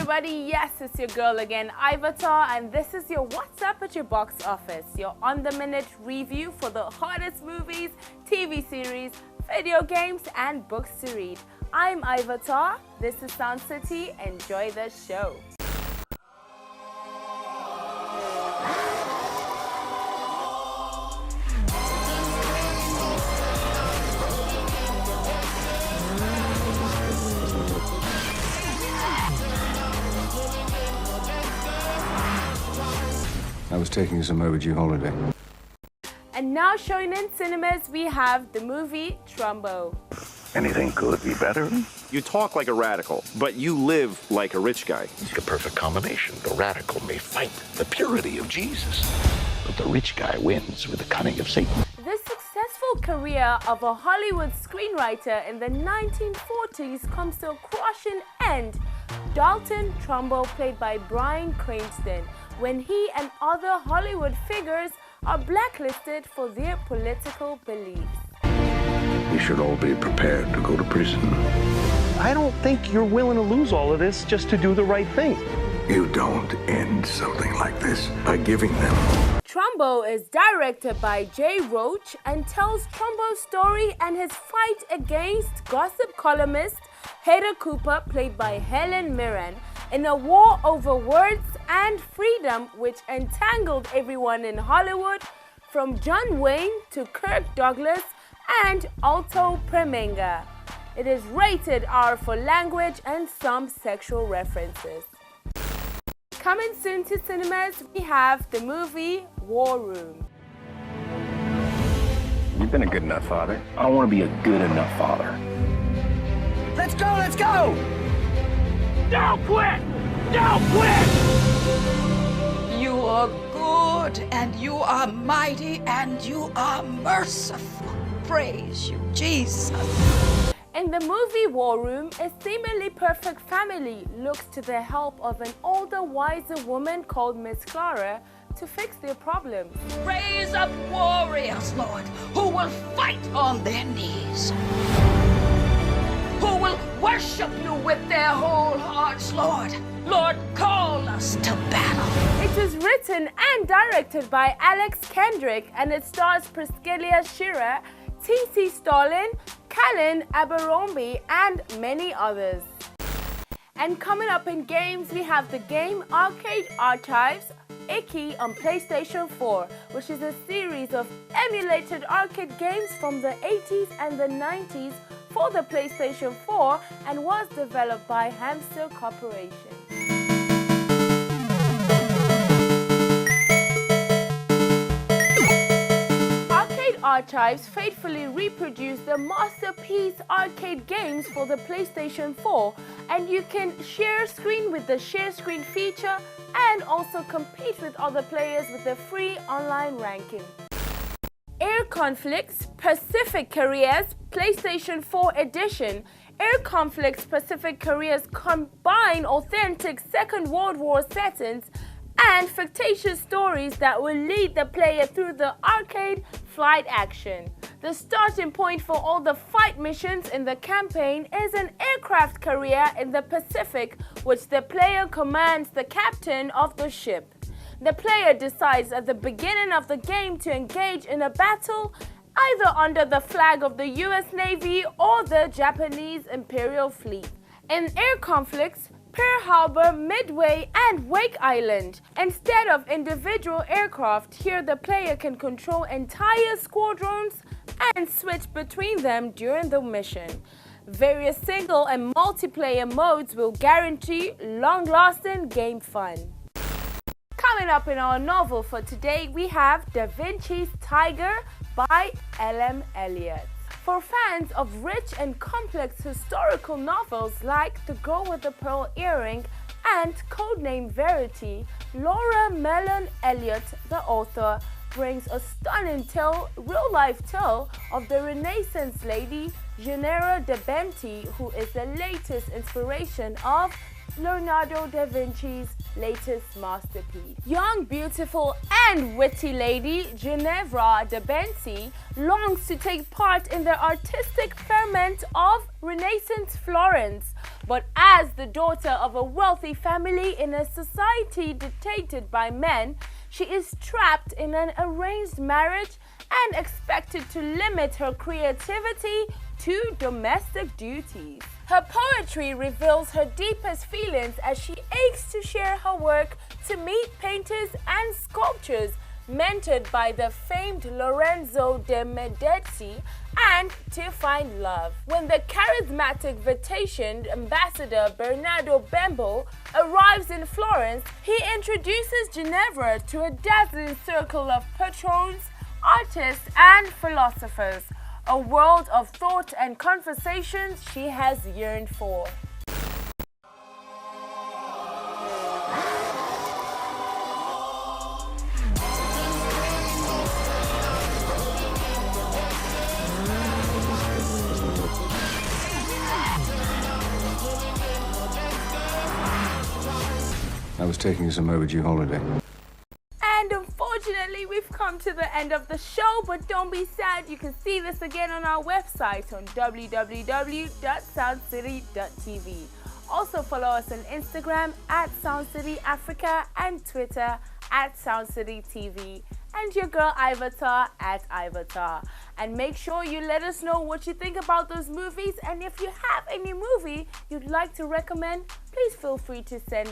everybody, yes, it's your girl again, Ivatar, and this is your What's Up at your box office, your on-the-minute review for the hottest movies, TV series, video games, and books to read. I'm Ivatar, this is Soundcity, enjoy the show. I was taking some overdue holiday. And now showing in cinemas, we have the movie Trumbo. Anything could be better. You talk like a radical, but you live like a rich guy. It's a perfect combination. The radical may fight the purity of Jesus, but the rich guy wins with the cunning of Satan. The successful career of a Hollywood screenwriter in the 1940s comes to a crushing end. Dalton Trumbo, played by Bryan Cranston, when he and other Hollywood figures are blacklisted for their political beliefs. We should all be prepared to go to prison. I don't think you're willing to lose all of this just to do the right thing. You don't end something like this by giving them. Trumbo is directed by Jay Roach and tells Trumbo's story and his fight against gossip columnist Heather Cooper, played by Helen Mirren, in a war over words and freedom which entangled everyone in Hollywood, from John Wayne to Kirk Douglas and Otto Preminger. It is rated R for language and some sexual references. Coming soon to cinemas, we have the movie War Room. You've been a good enough father. I want to be a good enough father. Let's go, let's go! Don't quit! Don't quit! You are good, and you are mighty, and you are merciful. Praise you, Jesus. In the movie War Room, a seemingly perfect family looks to the help of an older, wiser woman called Miss Clara to fix their problems. Raise up warriors, Lord, who will fight on their knees, who will worship you with their whole hearts, Lord. Lord, call us to battle. It was written and directed by Alex Kendrick, and it stars Priscilla Shirer, T.C. Stalin, Callan Abercrombie, and many others. And coming up in games, we have the game Arcade Archives Ikki on PlayStation 4, which is a series of emulated arcade games from the 80s and the 90s for the PlayStation 4 and was developed by Hamster Corporation. Archives faithfully reproduce the masterpiece arcade games for the PlayStation 4, and you can share screen with the share screen feature and also compete with other players with the free online ranking. Air Conflicts Pacific Careers PlayStation 4 Edition. Air Conflicts Pacific Careers combine authentic Second World War settings and fictitious stories that will lead the player through the arcade flight action. The starting point for all the fight missions in the campaign is an aircraft carrier in the Pacific, which the player commands the captain of the ship. The player decides at the beginning of the game to engage in a battle either under the flag of the US Navy or the Japanese Imperial Fleet. In Air Conflicts, Pearl Harbor, Midway, and Wake Island. Instead of individual aircraft, here the player can control entire squadrons and switch between them during the mission. Various single and multiplayer modes will guarantee long-lasting game fun. Coming up in our novel for today, we have DaVinci Tigere by L.M. Eliot. For fans of rich and complex historical novels like The Girl with the Pearl Earring and Codename Verity, Laura Mellon Elliott, the author, brings a stunning real-life tale of the Renaissance lady Gennaro de' Benti, who is the latest inspiration of Leonardo da Vinci's latest masterpiece. Young, beautiful and witty lady Ginevra de' Benci longs to take part in the artistic ferment of Renaissance Florence, but as the daughter of a wealthy family in a society dictated by men, she is trapped in an arranged marriage and expected to limit her creativity to domestic duties. Her poetry reveals her deepest feelings as she aches to share her work to meet painters and sculptors mentored by the famed Lorenzo de' Medici and to find love. When the charismatic Venetian ambassador Bernardo Bembo arrives in Florence, he introduces Ginevra to a dazzling circle of patrons, artists and philosophers, a world of thought and conversations she has yearned for. I was taking some overdue holiday. And unfortunately, we've come to the end of the show, but don't be sad. You can see this again on our website on www.soundcity.tv. Also follow us on Instagram at Soundcity Africa and Twitter at SoundcityTV. And your girl Ivatar at Ivatar. And make sure you let us know what you think about those movies. And if you have any movie you'd like to recommend, please feel free to send us